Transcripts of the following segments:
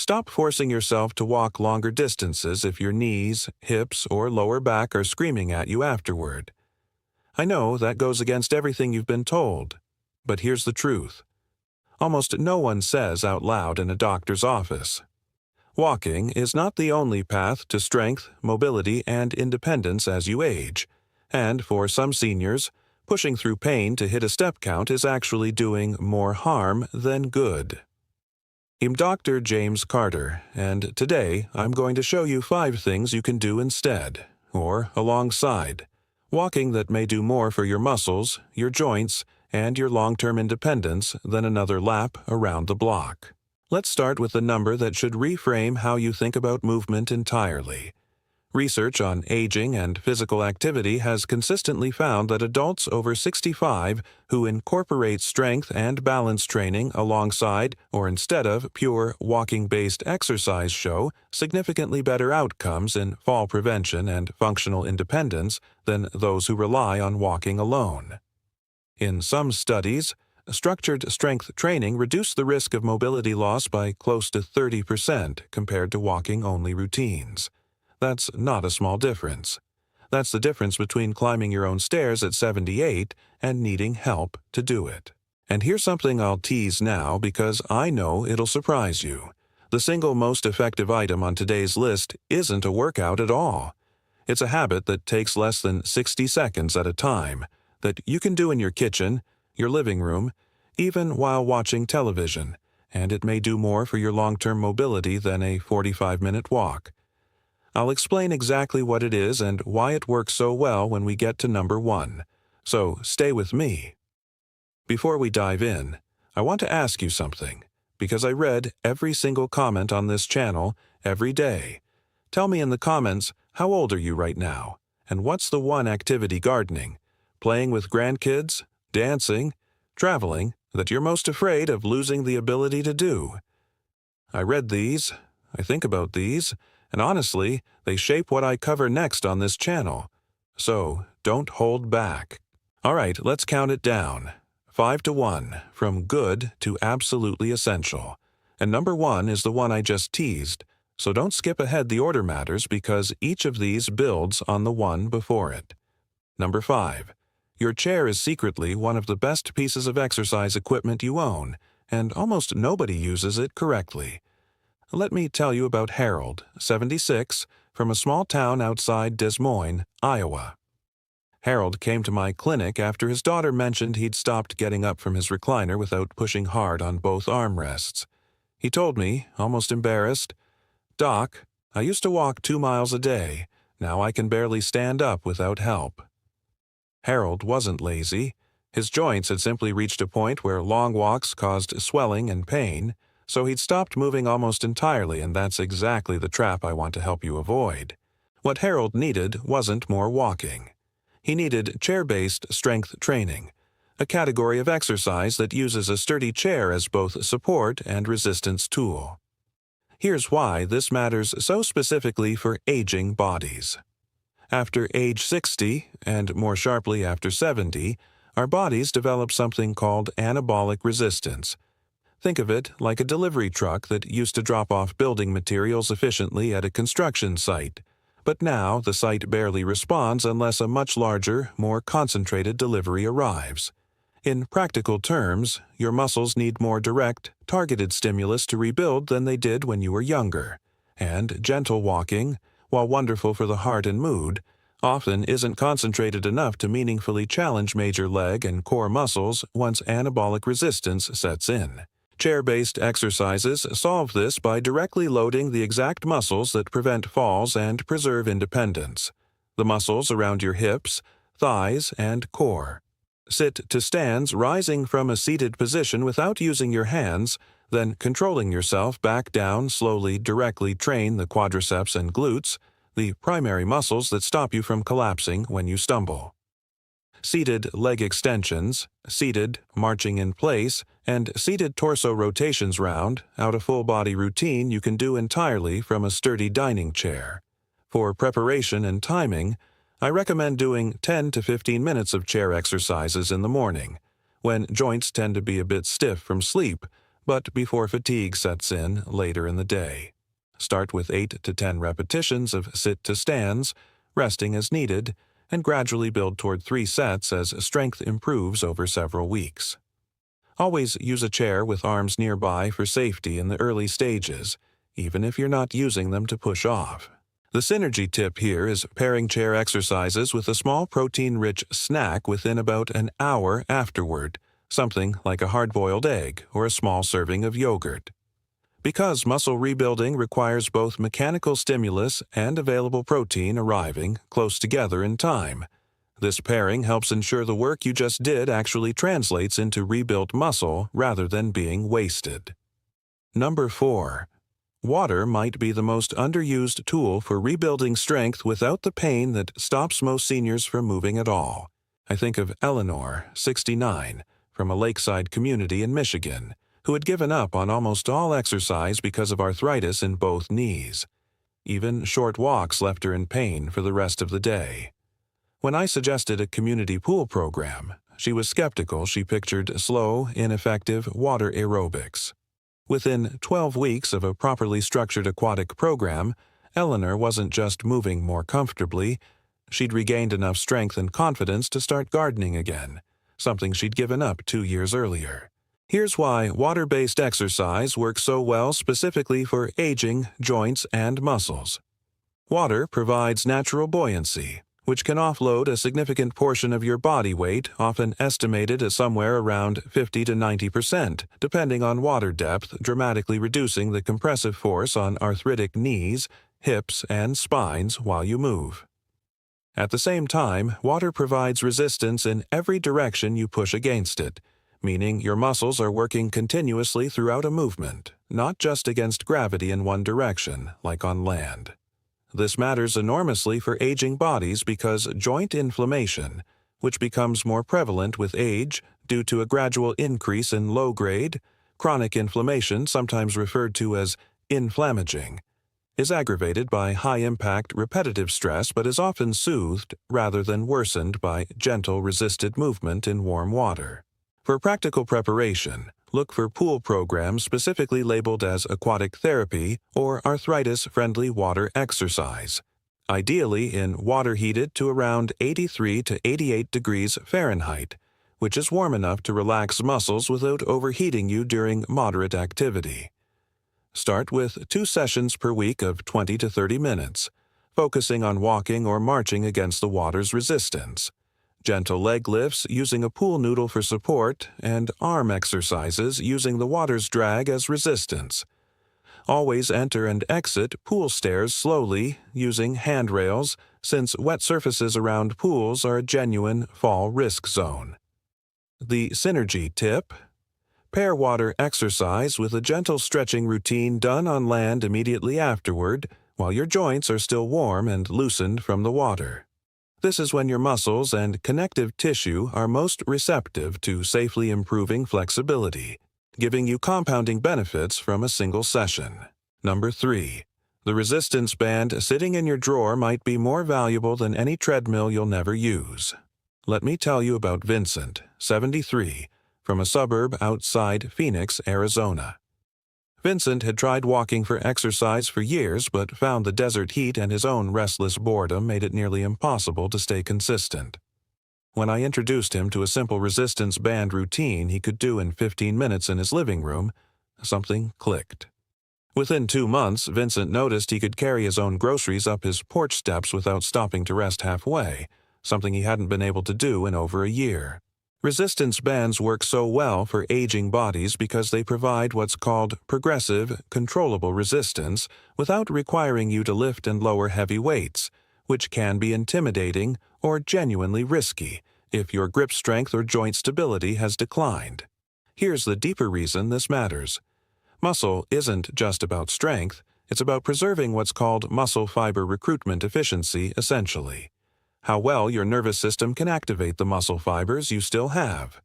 stop forcing yourself to walk longer distances if your knees, hips, or lower back are screaming at you afterward. I know that goes against everything you've been told, but here's the truth. Almost no one says out loud in a doctor's office. Walking is not the only path to strength, mobility, and independence as you age, and for some seniors, pushing through pain to hit a step count is actually doing more harm than good. I'm Dr. James Carter, and today I'm going to show you 5 things you can do instead, or alongside, walking that may do more for your muscles, your joints, and your long-term independence than another lap around the block. Let's start with the number that should reframe how you think about movement entirely. Research on aging and physical activity has consistently found that adults over 65 who incorporate strength and balance training alongside or instead of pure walking-based exercise show significantly better outcomes in fall prevention and functional independence than those who rely on walking alone. In some studies, structured strength training reduced the risk of mobility loss by close to 30% compared to walking-only routines. That's not a small difference. That's the difference between climbing your own stairs at 78 and needing help to do it. And here's something I'll tease now because I know it'll surprise you. The single most effective item on today's list isn't a workout at all. It's a habit that takes less than 60 seconds at a time, that you can do in your kitchen, your living room, even while watching television, and it may do more for your long-term mobility than a 45-minute walk. I'll explain exactly what it is and why it works so well when we get to number 1, so stay with me. Before we dive in, I want to ask you something, because I read every single comment on this channel every day. Tell me in the comments, how old are you right now, and what's the one activity gardening, playing with grandkids, dancing, traveling, that you're most afraid of losing the ability to do? I read these, I think about these, and honestly, they shape what I cover next on this channel. So, don't hold back. Alright, let's count it down. 5 to 1, from good to absolutely essential. And number 1 is the one I just teased, so don't skip ahead the order matters because each of these builds on the one before it. Number 5. Your chair is secretly one of the best pieces of exercise equipment you own, and almost nobody uses it correctly. Let me tell you about Harold, 76, from a small town outside Des Moines, Iowa. Harold came to my clinic after his daughter mentioned he'd stopped getting up from his recliner without pushing hard on both armrests. He told me, almost embarrassed, "Doc, I used to walk 2 miles a day. Now I can barely stand up without help." Harold wasn't lazy. His joints had simply reached a point where long walks caused swelling and pain, so he'd stopped moving almost entirely, and that's exactly the trap I want to help you avoid. What Harold needed wasn't more walking. He needed chair-based strength training, a category of exercise that uses a sturdy chair as both support and resistance tool. Here's why this matters so specifically for aging bodies. After age 60, and more sharply after 70, our bodies develop something called anabolic resistance. Think of it like a delivery truck that used to drop off building materials efficiently at a construction site, but now the site barely responds unless a much larger, more concentrated delivery arrives. In practical terms, your muscles need more direct, targeted stimulus to rebuild than they did when you were younger, and gentle walking, while wonderful for the heart and mood, often isn't concentrated enough to meaningfully challenge major leg and core muscles once anabolic resistance sets in. Chair-based exercises solve this by directly loading the exact muscles that prevent falls and preserve independence. The muscles around your hips, thighs, and core. Sit to stands rising from a seated position without using your hands, then controlling yourself back down slowly directly train the quadriceps and glutes, the primary muscles that stop you from collapsing when you stumble. Seated leg extensions, seated marching in place, and seated torso rotations round out a full-body routine you can do entirely from a sturdy dining chair. For preparation and timing, I recommend doing 10 to 15 minutes of chair exercises in the morning, when joints tend to be a bit stiff from sleep, but before fatigue sets in later in the day. Start with 8 to 10 repetitions of sit-to-stands, resting as needed, and gradually build toward 3 sets as strength improves over several weeks. Always use a chair with arms nearby for safety in the early stages, even if you're not using them to push off. The synergy tip here is pairing chair exercises with a small protein-rich snack within about an hour afterward, something like a hard-boiled egg or a small serving of yogurt. Because muscle rebuilding requires both mechanical stimulus and available protein arriving close together in time, this pairing helps ensure the work you just did actually translates into rebuilt muscle rather than being wasted. Number 4. Water might be the most underused tool for rebuilding strength without the pain that stops most seniors from moving at all. I think of Eleanor, 69, from a lakeside community in Michigan, who had given up on almost all exercise because of arthritis in both knees. Even short walks left her in pain for the rest of the day. When I suggested a community pool program, she was skeptical. She pictured slow, ineffective water aerobics. Within 12 weeks of a properly structured aquatic program, Eleanor wasn't just moving more comfortably, she'd regained enough strength and confidence to start gardening again, something she'd given up 2 years earlier. Here's why water-based exercise works so well specifically for aging, joints, and muscles. Water provides natural buoyancy, which can offload a significant portion of your body weight, often estimated at somewhere around 50 to 90%, depending on water depth, dramatically reducing the compressive force on arthritic knees, hips, and spines while you move. At the same time, water provides resistance in every direction you push against it, meaning your muscles are working continuously throughout a movement, not just against gravity in one direction, like on land. This matters enormously for aging bodies because joint inflammation, which becomes more prevalent with age due to a gradual increase in low-grade, chronic inflammation, sometimes referred to as inflammaging, is aggravated by high-impact repetitive stress but is often soothed rather than worsened by gentle resisted movement in warm water. For practical preparation, look for pool programs specifically labeled as aquatic therapy or arthritis-friendly water exercise, ideally in water heated to around 83 to 88 degrees Fahrenheit, which is warm enough to relax muscles without overheating you during moderate activity. Start with 2 sessions per week of 20 to 30 minutes, focusing on walking or marching against the water's resistance. Gentle leg lifts using a pool noodle for support, and arm exercises using the water's drag as resistance. Always enter and exit pool stairs slowly using handrails, since wet surfaces around pools are a genuine fall risk zone. The synergy tip: pair water exercise with a gentle stretching routine done on land immediately afterward, while your joints are still warm and loosened from the water. This is when your muscles and connective tissue are most receptive to safely improving flexibility, giving you compounding benefits from a single session. Number 3. The resistance band sitting in your drawer might be more valuable than any treadmill you'll never use. Let me tell you about Vincent, 73, from a suburb outside Phoenix, Arizona. Vincent had tried walking for exercise for years but found the desert heat and his own restless boredom made it nearly impossible to stay consistent. When I introduced him to a simple resistance band routine he could do in 15 minutes in his living room, something clicked. Within 2 months, Vincent noticed he could carry his own groceries up his porch steps without stopping to rest halfway, something he hadn't been able to do in over a year. Resistance bands work so well for aging bodies because they provide what's called progressive, controllable resistance without requiring you to lift and lower heavy weights, which can be intimidating or genuinely risky if your grip strength or joint stability has declined. Here's the deeper reason this matters. Muscle isn't just about strength, it's about preserving what's called muscle fiber recruitment efficiency, essentially. How well your nervous system can activate the muscle fibers you still have.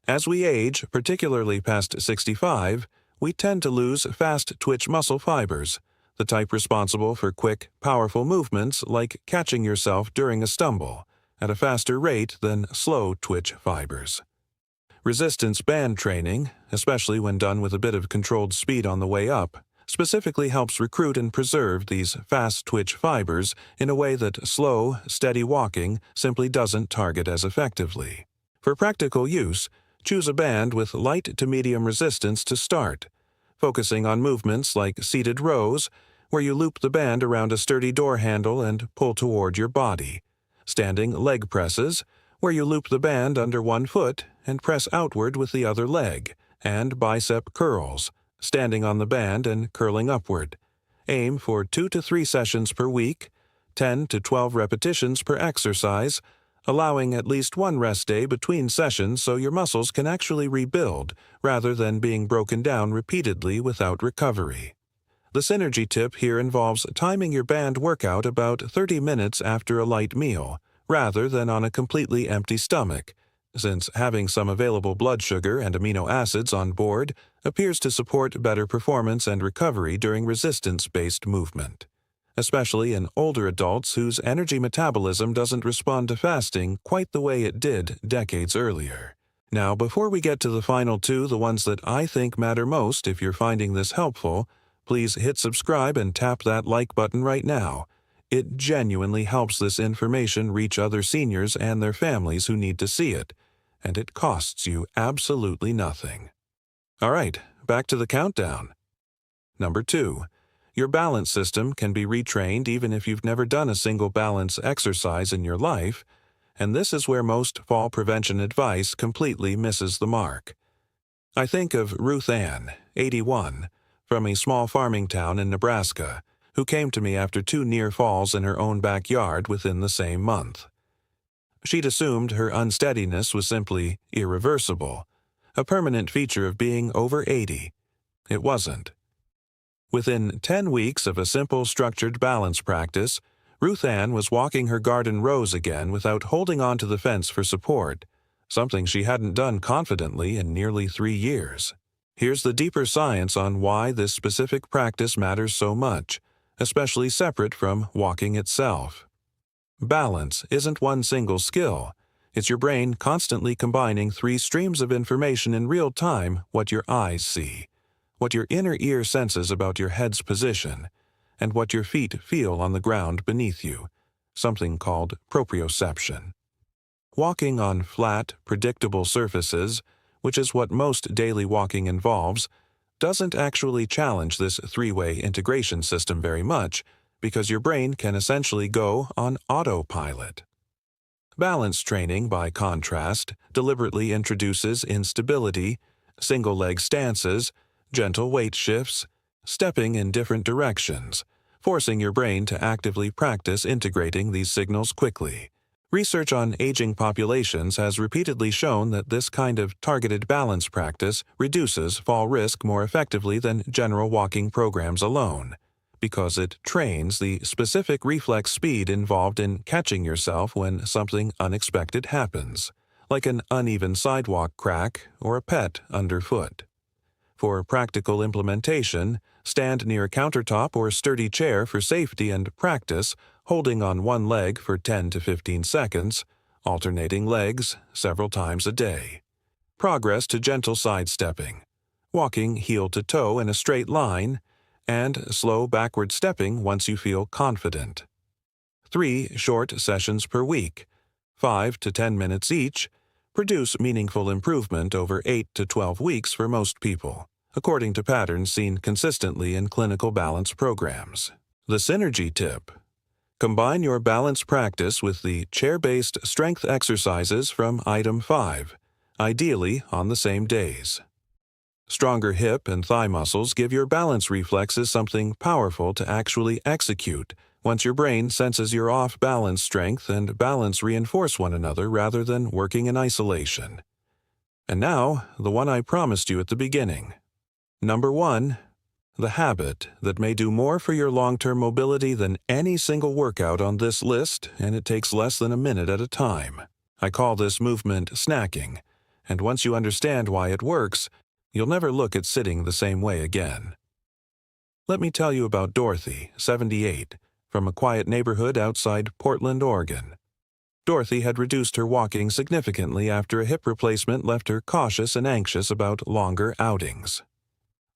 As we age, particularly past 65, we tend to lose fast-twitch muscle fibers, the type responsible for quick, powerful movements like catching yourself during a stumble, at a faster rate than slow-twitch fibers. Resistance band training, especially when done with a bit of controlled speed on the way up, specifically helps recruit and preserve these fast-twitch fibers in a way that slow, steady walking simply doesn't target as effectively. For practical use, choose a band with light to medium resistance to start, focusing on movements like seated rows, where you loop the band around a sturdy door handle and pull toward your body, standing leg presses, where you loop the band under one foot and press outward with the other leg, and bicep curls, standing on the band and curling upward. Aim for 2 to 3 sessions per week, 10 to 12 repetitions per exercise, allowing at least one rest day between sessions so your muscles can actually rebuild rather than being broken down repeatedly without recovery. The synergy tip here involves timing your band workout about 30 minutes after a light meal, rather than on a completely empty stomach, since having some available blood sugar and amino acids on board appears to support better performance and recovery during resistance-based movement, especially in older adults whose energy metabolism doesn't respond to fasting quite the way it did decades earlier. Now, before we get to the final two, the ones that I think matter most if you're finding this helpful, please hit subscribe and tap that like button right now. It genuinely helps this information reach other seniors and their families who need to see it, and it costs you absolutely nothing. All right, back to the countdown. Number 2. Your balance system can be retrained even if you've never done a single balance exercise in your life, and this is where most fall prevention advice completely misses the mark. I think of Ruth Ann, 81, from a small farming town in Nebraska, who came to me after 2 near falls in her own backyard within the same month. She'd assumed her unsteadiness was simply irreversible, a permanent feature of being over 80. It wasn't. Within 10 weeks of a simple structured balance practice, Ruth Ann was walking her garden rows again without holding on to the fence for support, something she hadn't done confidently in nearly 3 years. Here's the deeper science on why this specific practice matters so much, especially separate from walking itself. Balance isn't one single skill. It's your brain constantly combining 3 streams of information in real time: what your eyes see, what your inner ear senses about your head's position, and what your feet feel on the ground beneath you, something called proprioception. Walking on flat, predictable surfaces, which is what most daily walking involves, doesn't actually challenge this 3-way integration system very much, because your brain can essentially go on autopilot. Balance training, by contrast, deliberately introduces instability, single-leg stances, gentle weight shifts, stepping in different directions, forcing your brain to actively practice integrating these signals quickly. Research on aging populations has repeatedly shown that this kind of targeted balance practice reduces fall risk more effectively than general walking programs alone, because it trains the specific reflex speed involved in catching yourself when something unexpected happens, like an uneven sidewalk crack or a pet underfoot. For practical implementation, stand near a countertop or sturdy chair for safety and practice holding on one leg for 10 to 15 seconds, alternating legs several times a day. Progress to gentle sidestepping, walking heel to toe in a straight line, and slow backward stepping once you feel confident. 3 short sessions per week, 5 to 10 minutes each, produce meaningful improvement over 8 to 12 weeks for most people, according to patterns seen consistently in clinical balance programs. The synergy tip: combine your balance practice with the chair-based strength exercises from item 5, ideally on the same days. Stronger hip and thigh muscles give your balance reflexes something powerful to actually execute once your brain senses your off-balance strength and balance reinforce one another rather than working in isolation. And now, the one I promised you at the beginning. Number 1. The habit that may do more for your long-term mobility than any single workout on this list, and it takes less than a minute at a time. I call this movement snacking, and once you understand why it works, you'll never look at sitting the same way again. Let me tell you about Dorothy, 78, from a quiet neighborhood outside Portland, Oregon. Dorothy had reduced her walking significantly after a hip replacement left her cautious and anxious about longer outings.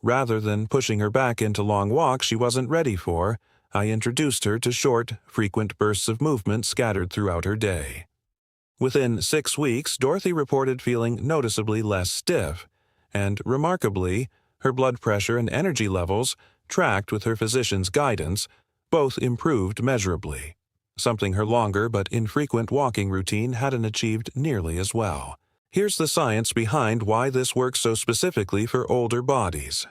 Rather than pushing her back into long walks she wasn't ready for, I introduced her to short, frequent bursts of movement scattered throughout her day. Within 6 weeks, Dorothy reported feeling noticeably less stiff, and, remarkably, her blood pressure and energy levels, tracked with her physician's guidance, both improved measurably, something her longer but infrequent walking routine hadn't achieved nearly as well. Here's the science behind why this works so specifically for older bodies.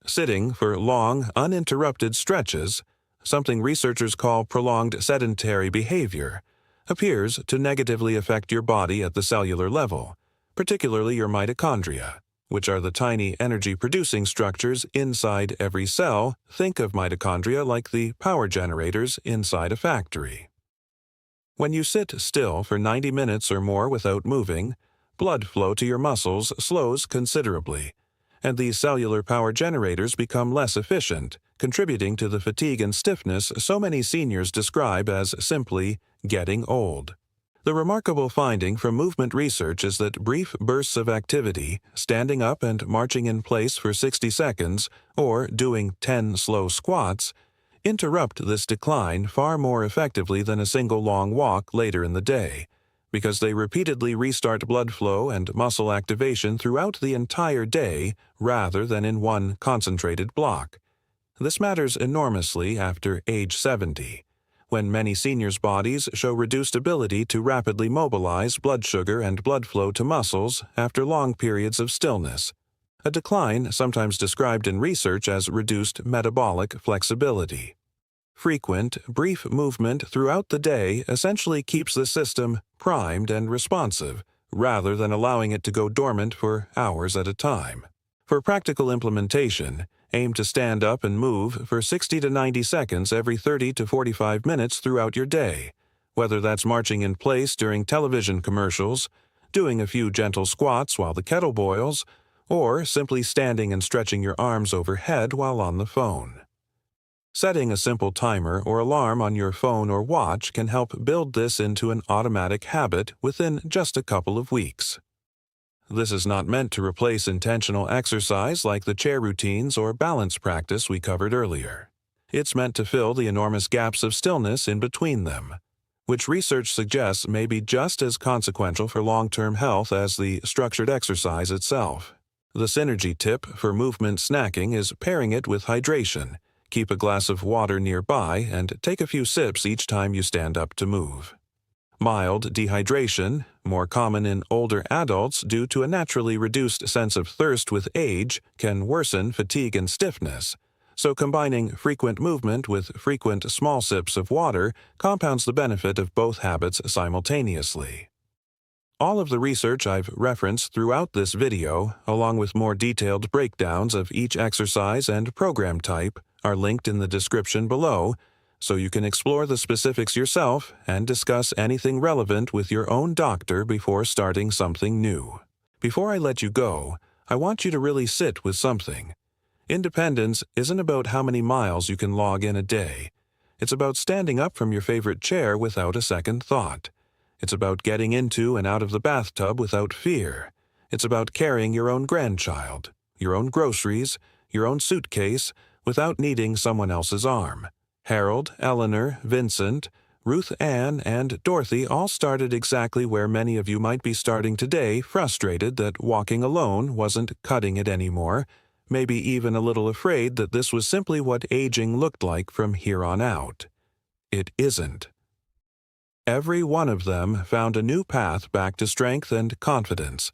Sitting for long, uninterrupted stretches, something researchers call prolonged sedentary behavior, appears to negatively affect your body at the cellular level, particularly your mitochondria, which are the tiny energy-producing structures inside every cell. Think of mitochondria like the power generators inside a factory. When you sit still for 90 minutes or more without moving, blood flow to your muscles slows considerably, and these cellular power generators become less efficient, contributing to the fatigue and stiffness so many seniors describe as simply getting old. The remarkable finding from movement research is that brief bursts of activity, standing up and marching in place for 60 seconds, or doing 10 slow squats, interrupt this decline far more effectively than a single long walk later in the day, because they repeatedly restart blood flow and muscle activation throughout the entire day rather than in one concentrated block. This matters enormously after age 70, when many seniors' bodies show reduced ability to rapidly mobilize blood sugar and blood flow to muscles after long periods of stillness, a decline sometimes described in research as reduced metabolic flexibility. Frequent, brief movement throughout the day essentially keeps the system primed and responsive, rather than allowing it to go dormant for hours at a time. For practical implementation, aim to stand up and move for 60 to 90 seconds every 30 to 45 minutes throughout your day, whether that's marching in place during television commercials, doing a few gentle squats while the kettle boils, or simply standing and stretching your arms overhead while on the phone. Setting a simple timer or alarm on your phone or watch can help build this into an automatic habit within just a couple of weeks. This is not meant to replace intentional exercise like the chair routines or balance practice we covered earlier. It's meant to fill the enormous gaps of stillness in between them, which research suggests may be just as consequential for long-term health as the structured exercise itself. The synergy tip for movement snacking is pairing it with hydration. Keep a glass of water nearby and take a few sips each time you stand up to move. Mild dehydration, more common in older adults due to a naturally reduced sense of thirst with age, can worsen fatigue and stiffness, so combining frequent movement with frequent small sips of water compounds the benefit of both habits simultaneously. All of the research I've referenced throughout this video, along with more detailed breakdowns of each exercise and program type, are linked in the description below, so you can explore the specifics yourself and discuss anything relevant with your own doctor before starting something new. Before I let you go, I want you to really sit with something. Independence isn't about how many miles you can log in a day. It's about standing up from your favorite chair without a second thought. It's about getting into and out of the bathtub without fear. It's about carrying your own grandchild, your own groceries, your own suitcase, without needing someone else's arm. Harold, Eleanor, Vincent, Ruth Ann, and Dorothy all started exactly where many of you might be starting today, frustrated that walking alone wasn't cutting it anymore, maybe even a little afraid that this was simply what aging looked like from here on out. It isn't. Every one of them found a new path back to strength and confidence,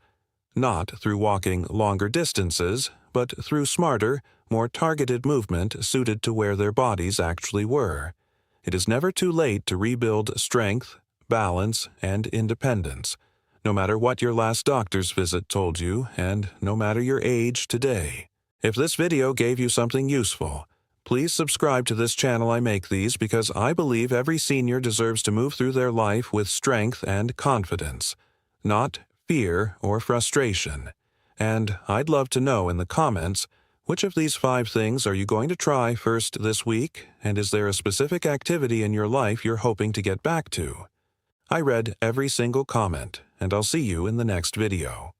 not through walking longer distances, but through smarter, more targeted movement suited to where their bodies actually were. It is never too late to rebuild strength, balance, and independence, no matter what your last doctor's visit told you, and no matter your age today. If this video gave you something useful, please subscribe to this channel. I make these because I believe every senior deserves to move through their life with strength and confidence, not fear or frustration. And I'd love to know in the comments, which of these 5 things are you going to try first this week, and is there a specific activity in your life you're hoping to get back to? I read every single comment, and I'll see you in the next video.